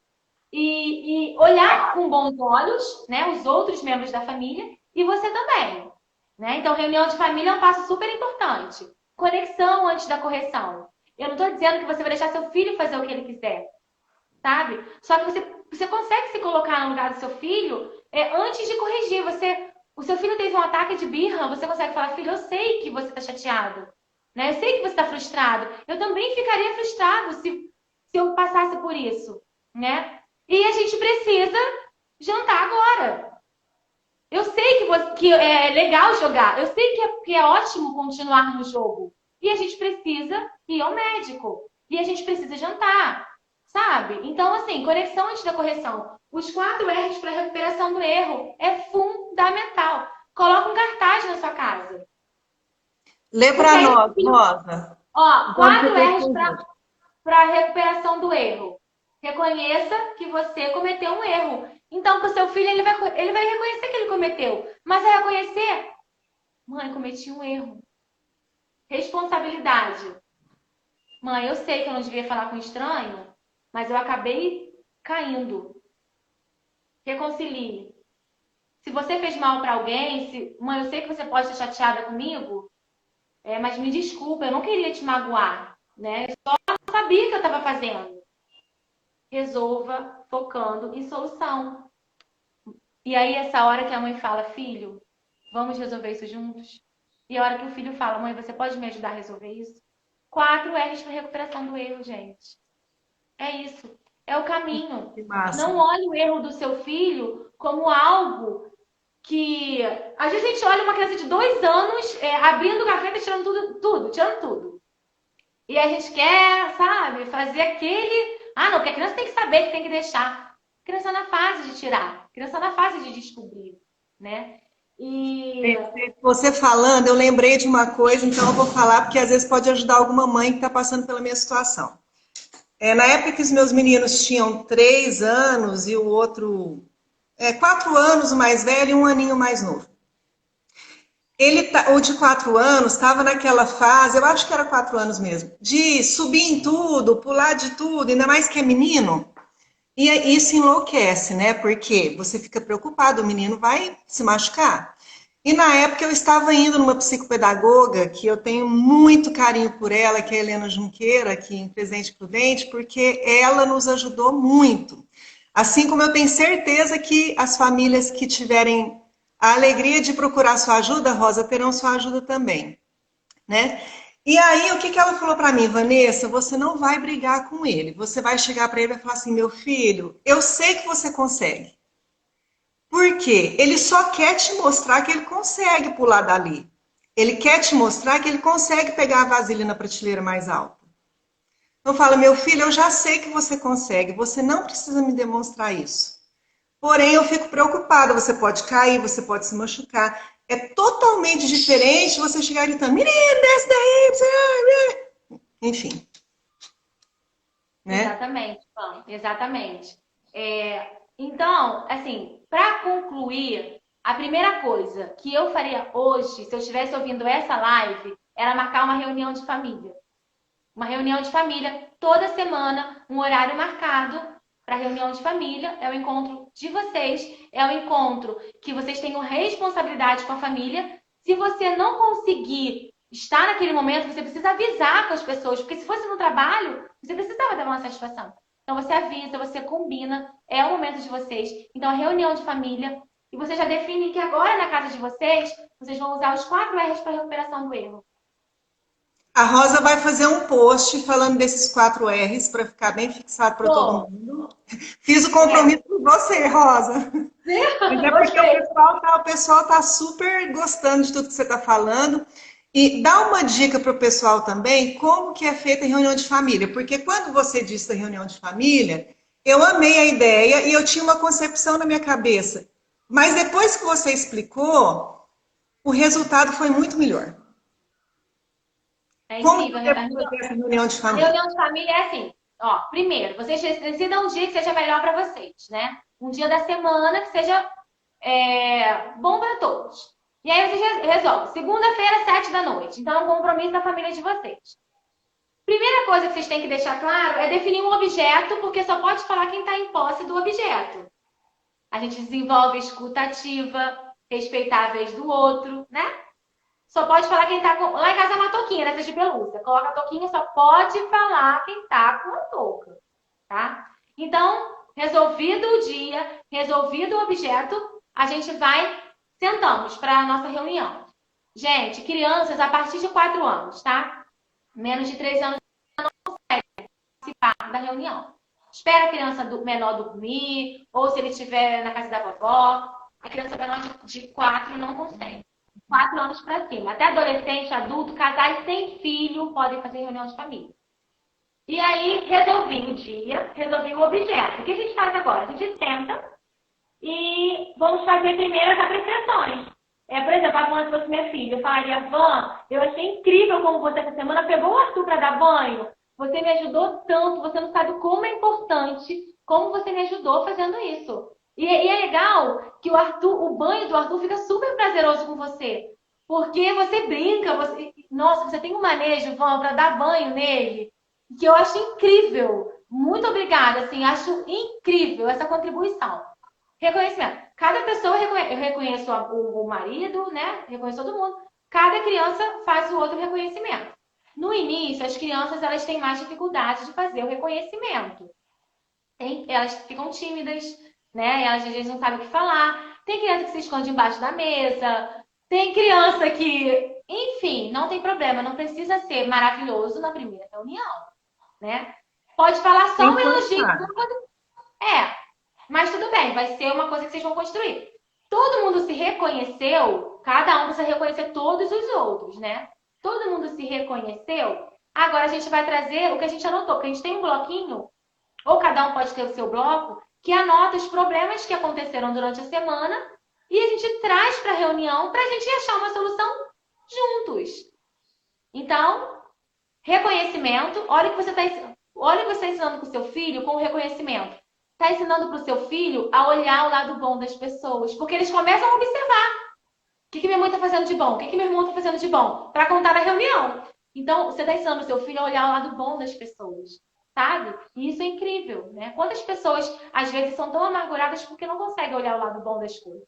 e olhar com bons olhos, né? Os outros membros da família e você também, né? Então, reunião de família é um passo super importante. Conexão antes da correção. Eu não estou dizendo que você vai deixar seu filho fazer o que ele quiser, sabe? Só que você consegue se colocar no lugar do seu filho antes de corrigir. O seu filho teve um ataque de birra, você consegue falar, filho, eu sei que você está chateado, né? Eu sei que você está frustrado. Eu também ficaria frustrado se eu passasse por isso, né? E a gente precisa jantar agora. Eu sei que é legal jogar. Eu sei que é ótimo continuar no jogo. E a gente precisa ir ao médico. E a gente precisa jantar, sabe? Então, assim, conexão antes da correção. Os 4 R's para a recuperação do erro é fundamental. Coloca um cartaz na sua casa. Lê para nós, Rosa. Ó, 4 R's para a recuperação do erro. Reconheça que você cometeu um erro. Então, com o seu filho, ele vai reconhecer que ele cometeu. Mas vai reconhecer, mãe, cometi um erro. Responsabilidade. Mãe, eu sei que eu não devia falar com estranho, mas eu acabei caindo. Reconcilie. Se você fez mal para alguém, mãe, eu sei que você pode estar chateada comigo, mas me desculpa, eu não queria te magoar, né? Eu só não sabia o que eu estava fazendo. Resolva focando em solução. E aí, essa hora que a mãe fala, filho, vamos resolver isso juntos? E a hora que o filho fala, mãe, você pode me ajudar a resolver isso? 4 R's para recuperação do erro, gente. É isso. É o caminho. Que massa. Não olhe o erro do seu filho como algo que... Às vezes a gente olha uma criança de 2 anos abrindo gaveta, tirando tudo, tirando tudo. E a gente quer, sabe, fazer aquele... Ah, não, porque a criança tem que saber que tem que deixar. A criança na fase de tirar. A criança na fase de descobrir, né? E... Você falando, eu lembrei de uma coisa, então eu vou falar, porque às vezes pode ajudar alguma mãe que está passando pela minha situação. Na época que os meus meninos tinham 3 anos e o outro 4 anos o mais velho e um aninho mais novo. O de 4 anos, estava naquela fase, eu acho que era 4 anos mesmo, de subir em tudo, pular de tudo, ainda mais que é menino. E isso enlouquece, né? Porque você fica preocupado, o menino vai se machucar. E na época eu estava indo numa psicopedagoga, que eu tenho muito carinho por ela, que é a Helena Junqueira, aqui em Presidente Prudente, porque ela nos ajudou muito. Assim como eu tenho certeza que as famílias que tiverem a alegria de procurar sua ajuda, Rosa, terão sua ajuda também, né? E aí, o que que ela falou para mim, Vanessa? Você não vai brigar com ele. Você vai chegar para ele e vai falar assim, meu filho, eu sei que você consegue. Por quê? Ele só quer te mostrar que ele consegue pular dali. Ele quer te mostrar que ele consegue pegar a vasilha na prateleira mais alta. Então fala, meu filho, eu já sei que você consegue, você não precisa me demonstrar isso. Porém, eu fico preocupada, você pode cair, você pode se machucar. É totalmente diferente você chegar gritando, menino, desce daí, enfim. Né? Exatamente, Pam, exatamente. Então, assim, para concluir, a primeira coisa que eu faria hoje, se eu estivesse ouvindo essa live, era marcar uma reunião de família. Uma reunião de família, toda semana, um horário marcado para reunião de família. É o encontro de vocês, é o encontro que vocês tenham responsabilidade com a família. Se você não conseguir estar naquele momento, você precisa avisar com as pessoas, porque se fosse no trabalho, você precisava dar uma satisfação. Então você avisa, você combina, é o momento de vocês. Então a reunião de família, e você já define que agora na casa de vocês, vocês vão usar os 4 R's para recuperação do erro. A Rosa vai fazer um post falando desses 4 R's para ficar bem fixado para todo mundo. Fiz o compromisso com você, Rosa. Mas é porque o pessoal tá super gostando de tudo que você está falando. E dá uma dica para o pessoal também como que é feita a reunião de família. Porque quando você disse da reunião de família, eu amei a ideia e eu tinha uma concepção na minha cabeça. Mas depois que você explicou, o resultado foi muito melhor. É Como incrível. que deve fazer essa reunião de A família? reunião de família é assim, ó, primeiro, vocês decidam um dia que seja melhor para vocês, né? Um dia da semana que seja bom para todos. E aí vocês resolvem. Segunda-feira, 7 da noite. Então é um compromisso da família de vocês. Primeira coisa que vocês têm que deixar claro é definir um objeto, porque só pode falar quem está em posse do objeto. A gente desenvolve escuta ativa, respeitar a vez do outro, né? Só pode falar quem tá com... Lá em casa é uma touquinha dessas de pelúcia. Coloca a touquinha, só pode falar quem tá com a touca, tá? Então, resolvido o dia, resolvido o objeto, a gente vai, sentamos para a nossa reunião. Gente, crianças a partir de 4 anos, tá? Menos de 3 anos não conseguem participar da reunião. Espera a criança menor dormir, ou se ele estiver na casa da vovó, a criança menor de 4 não consegue. 4 anos para cima. Até adolescente, adulto, casais sem filho podem fazer reunião de família. E aí, resolvi o dia, resolvi o objeto. O que a gente faz agora? A gente senta e vamos fazer primeiro as apreciações. Por exemplo, a Van, se fosse minha filha, eu falaria, Van, eu achei incrível como você essa semana pegou o Arthur para dar banho. Você me ajudou tanto, você não sabe como é importante, como você me ajudou fazendo isso. E é legal que o banho do Arthur fica super prazeroso com você. Porque você brinca, nossa, você tem um manejo, Van, para dar banho nele, que eu acho incrível. Muito obrigada, assim, acho incrível essa contribuição. Reconhecimento. Cada pessoa, eu reconheço o marido, né? Reconheço todo mundo. Cada criança faz o outro reconhecimento. No início, as crianças elas têm mais dificuldade de fazer o reconhecimento. Elas ficam tímidas, né? Elas às vezes não sabem o que falar. Tem criança que se esconde embaixo da mesa. Tem criança que, enfim, não tem problema, não precisa ser maravilhoso na primeira reunião, né? Pode falar só Sem um elogio. forçar. É, mas tudo bem, vai ser uma coisa que vocês vão construir. Todo mundo se reconheceu, cada um precisa reconhecer todos os outros, né? Todo mundo se reconheceu. Agora a gente vai trazer o que a gente anotou, porque a gente tem um bloquinho, ou cada um pode ter o seu bloco, que anota os problemas que aconteceram durante a semana e a gente traz para a reunião para a gente achar uma solução juntos. Então, reconhecimento, olha o que você está ensinando para o seu filho com o reconhecimento. Está ensinando para o seu filho a olhar o lado bom das pessoas, porque eles começam a observar. O que minha mãe está fazendo de bom? O que meu irmão está fazendo de bom? Para contar na reunião. Então, você está ensinando o seu filho a olhar o lado bom das pessoas, sabe? E isso é incrível, né? Quantas pessoas, às vezes, são tão amarguradas porque não conseguem olhar o lado bom das coisas?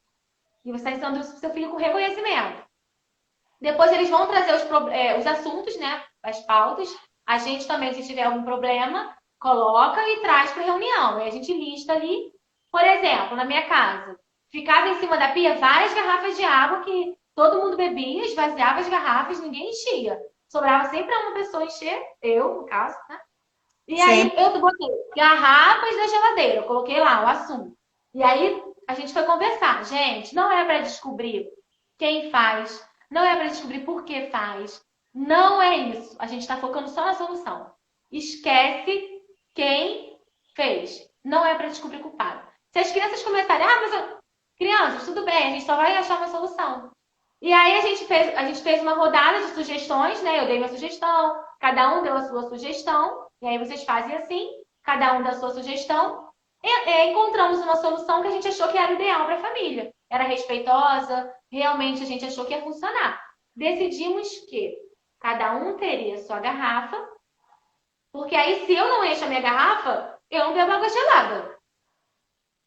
E você está ensinando isso para o seu filho com reconhecimento. Depois eles vão trazer os assuntos, né? As pautas. A gente também, se tiver algum problema, coloca e traz para reunião. E a gente lista ali. Por exemplo, na minha casa, ficava em cima da pia várias garrafas de água que todo mundo bebia, esvaziava as garrafas, ninguém enchia. Sobrava sempre uma pessoa encher, eu, no caso, né? E aí Sempre. eu botei garrafas da geladeira, eu coloquei lá o assunto. E aí a gente foi conversar. Gente, não é para descobrir quem faz, não é para descobrir por que faz. Não é isso. A gente está focando só na solução. Esquece quem fez. Não é para descobrir culpado. Se as crianças começarem, crianças, tudo bem, a gente só vai achar uma solução. E aí a gente fez uma rodada de sugestões, né? Eu dei uma sugestão, cada um deu a sua sugestão, e aí vocês fazem assim, cada um dá a sua sugestão, e encontramos uma solução que a gente achou que era ideal para a família. Era respeitosa, realmente a gente achou que ia funcionar. Decidimos que cada um teria sua garrafa, porque aí se eu não encho a minha garrafa, eu não bebo água gelada.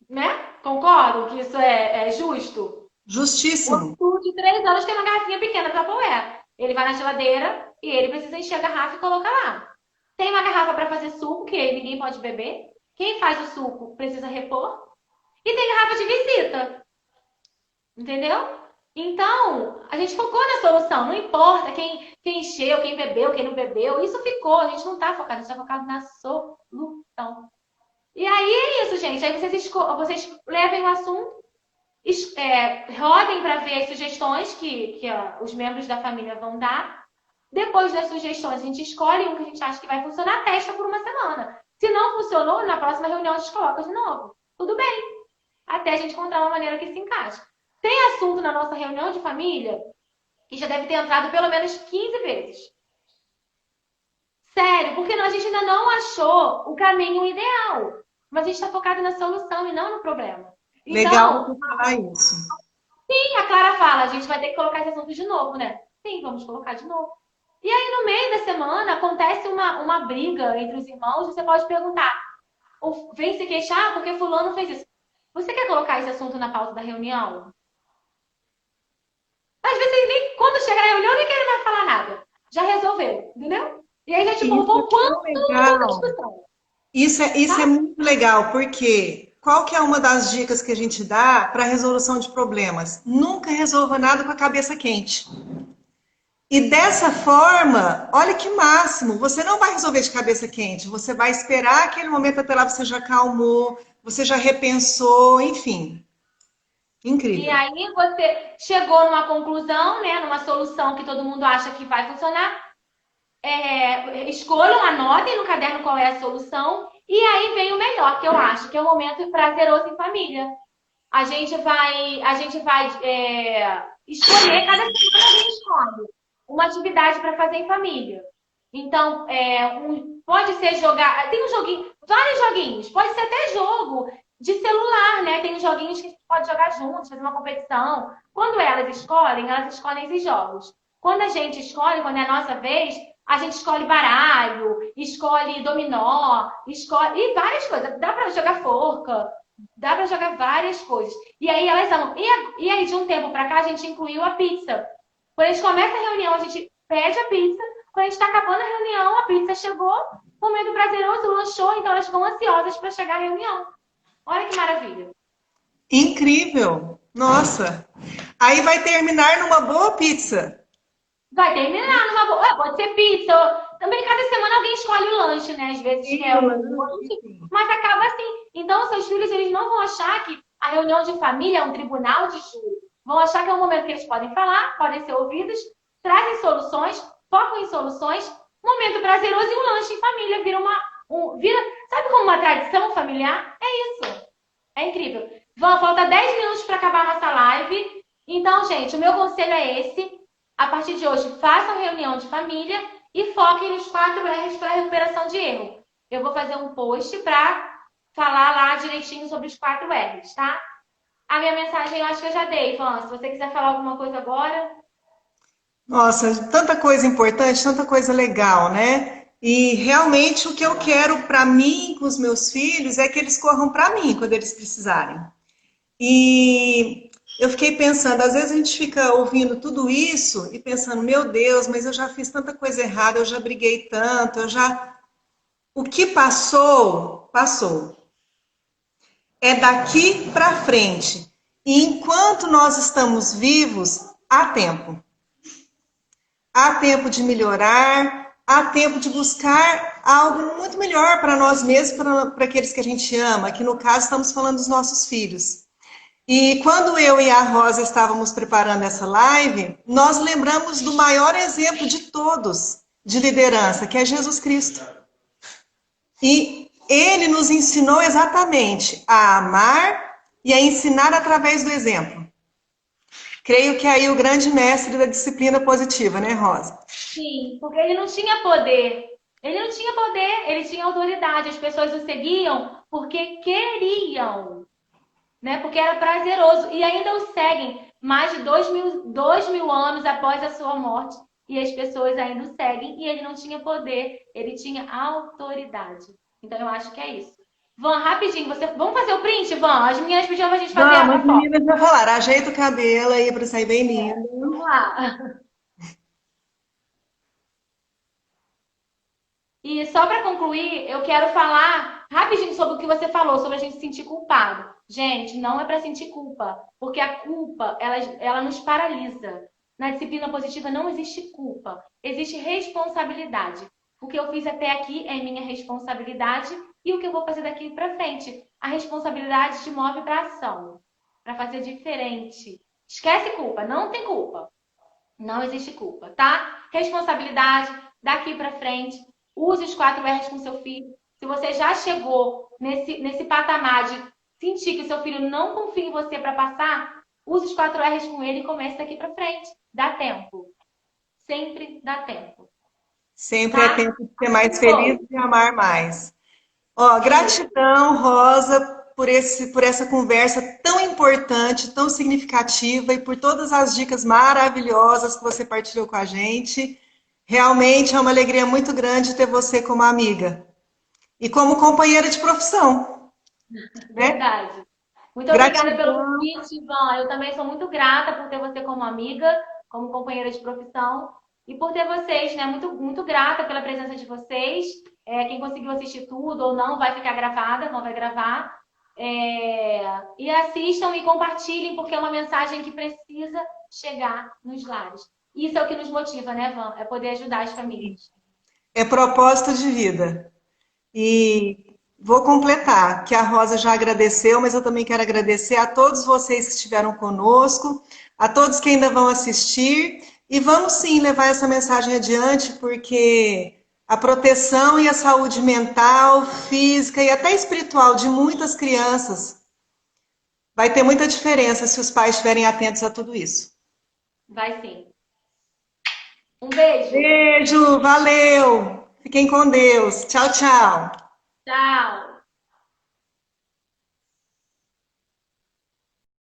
Né? Concordam que isso é justo? O Justíssimo. Arthur de 3 anos tem uma garrafinha pequena para Tupperware. Ele vai na geladeira e ele precisa encher a garrafa e colocar lá. Tem uma garrafa para fazer suco, que ninguém pode beber. Quem faz o suco precisa repor. E tem garrafa de visita. Entendeu? Então, a gente focou na solução. Não importa quem encheu, quem bebeu, quem não bebeu. Isso ficou. A gente não está focado, a gente está focado na solução. E aí é isso, gente. Aí vocês levem o assunto, rodem para ver as sugestões que os membros da família vão dar. Depois das sugestões, a gente escolhe um que a gente acha que vai funcionar, testa por uma semana. Se não funcionou, na próxima reunião a gente coloca de novo. Tudo bem. Até a gente encontrar uma maneira que se encaixe. Tem assunto na nossa reunião de família que já deve ter entrado pelo menos 15 vezes. Sério, porque a gente ainda não achou o caminho ideal. Mas a gente está focado na solução e não no problema. Legal Então, você falar isso. sim, a Clara fala, a gente vai ter que colocar esse assunto de novo, né? Sim, vamos colocar de novo. E aí, no meio da semana, acontece uma briga entre os irmãos, você pode perguntar, ou vem se queixar porque fulano fez isso. Você quer colocar esse assunto na pauta da reunião? Às vezes, ele nem, quando chega na reunião, nem quer mais falar nada. Já resolveu, entendeu? E aí, a gente Isso poupou é tão quanto da legal. discussão, Isso é tá? muito legal, porque qual que é uma das dicas que a gente dá para resolução de problemas? Nunca resolva nada com a cabeça quente. E dessa forma, olha que máximo, você não vai resolver de cabeça quente, você vai esperar aquele momento até lá você já acalmou, você já repensou, enfim. E Incrível. aí você chegou numa conclusão, né? Numa solução que todo mundo acha que vai funcionar. Escolham, anotem no caderno qual é a solução. E aí vem o melhor, que eu acho, que é o momento prazeroso em família. A gente vai escolher, cada semana a gente escolhe uma atividade para fazer em família. Então, Pode ser jogar. Tem um joguinho, vários joguinhos. Pode ser até jogo de celular, né? Tem uns joguinhos que a gente pode jogar juntos, fazer uma competição. Quando elas escolhem esses jogos. Quando a gente escolhe, quando é a nossa vez, a gente escolhe baralho, escolhe dominó, escolhe. E várias coisas. Dá pra jogar forca, dá pra jogar várias coisas. E aí elas amam. E aí, de um tempo pra cá, a gente incluiu a pizza. Quando a gente começa a reunião, a gente pede a pizza. Quando a gente está acabando a reunião, a pizza chegou, momento prazeroso, lanchou, então elas ficam ansiosas para chegar à reunião. Olha que maravilha. Incrível! Nossa! Aí vai terminar numa boa pizza. Vai terminar numa boa. Pode ser pizza. Também cada semana alguém escolhe o lanche, né? Às vezes quer o lanche, mas acaba assim. Então, seus filhos, eles não vão achar que a reunião de família é um tribunal de júri. Vão achar que é um momento que eles podem falar, podem ser ouvidos, trazem soluções, focam em soluções, momento prazeroso e um lanche em família vira sabe como uma tradição familiar? É isso. É incrível. Falta 10 minutos para acabar a nossa live. Então, gente, o meu conselho é esse. A partir de hoje, façam reunião de família e foquem nos 4 R's para recuperação de erro. Eu vou fazer um post para falar lá direitinho sobre os 4 R's, tá? A minha mensagem eu acho que eu já dei, Ivan. Se você quiser falar alguma coisa agora. Nossa, tanta coisa importante, tanta coisa legal, né? E realmente o que eu quero para mim, com os meus filhos, é que eles corram para mim quando eles precisarem. E eu fiquei pensando, às vezes a gente fica ouvindo tudo isso e pensando, meu Deus, mas eu já fiz tanta coisa errada, eu já briguei tanto, O que passou, passou. É daqui para frente. E enquanto nós estamos vivos, há tempo. Há tempo de melhorar, há tempo de buscar algo muito melhor para nós mesmos, para aqueles que a gente ama, que no caso estamos falando dos nossos filhos. E quando eu e a Rosa estávamos preparando essa live, nós lembramos do maior exemplo de todos de liderança, que é Jesus Cristo. E ele nos ensinou exatamente a amar e a ensinar através do exemplo. Creio que é aí o grande mestre da disciplina positiva, né, Rosa? Sim, porque ele não tinha poder. Ele não tinha poder, ele tinha autoridade. As pessoas o seguiam porque queriam, né? Porque era prazeroso. E ainda o seguem mais de 2.000 anos após a sua morte. E as pessoas ainda o seguem. E ele não tinha poder, ele tinha autoridade. Então eu acho que é isso. Van, rapidinho, vamos fazer o print, Van? As meninas pediram pra gente fazer Vamos, a as foto. meninas já falaram, ajeita o cabelo aí para sair bem lindo. Vamos lá. E só para concluir, eu quero falar rapidinho sobre o que você falou, sobre a gente se sentir culpado. Gente, não é para sentir culpa, porque a culpa, ela nos paralisa. Na disciplina positiva não existe culpa, existe responsabilidade. O que eu fiz até aqui é minha responsabilidade e o que eu vou fazer daqui para frente. A responsabilidade te move para ação, para fazer diferente. Esquece culpa, não tem culpa. Não existe culpa, tá? Responsabilidade, daqui para frente. Use os 4 R's com seu filho. Se você já chegou nesse patamar de sentir que seu filho não confia em você para passar, use os 4 R's com ele e comece daqui para frente. Dá tempo. Sempre dá tempo. Sempre Tá? é tempo de ser mais feliz e amar mais. Ó, gratidão, Rosa, por essa conversa tão importante, tão significativa e por todas as dicas maravilhosas que você partilhou com a gente. Realmente é uma alegria muito grande ter você como amiga e como companheira de profissão. Né? Verdade. Muito obrigada pelo Gratidão. convite, Ivan. Eu também sou muito grata por ter você como amiga, como companheira de profissão e por ter vocês, né? Muito, muito grata pela presença de vocês. Quem conseguiu assistir tudo ou não vai ficar gravada, não vai gravar. E assistam e compartilhem, porque é uma mensagem que precisa chegar nos lares. Isso é o que nos motiva, né, Van? É poder ajudar as famílias. É propósito de vida. E vou completar, que a Rosa já agradeceu, mas eu também quero agradecer a todos vocês que estiveram conosco, a todos que ainda vão assistir, e vamos sim levar essa mensagem adiante, porque a proteção e a saúde mental, física e até espiritual de muitas crianças vai ter muita diferença se os pais estiverem atentos a tudo isso. Vai sim. Um beijo. Beijo, valeu! Fiquem com Deus. Tchau, tchau. Tchau!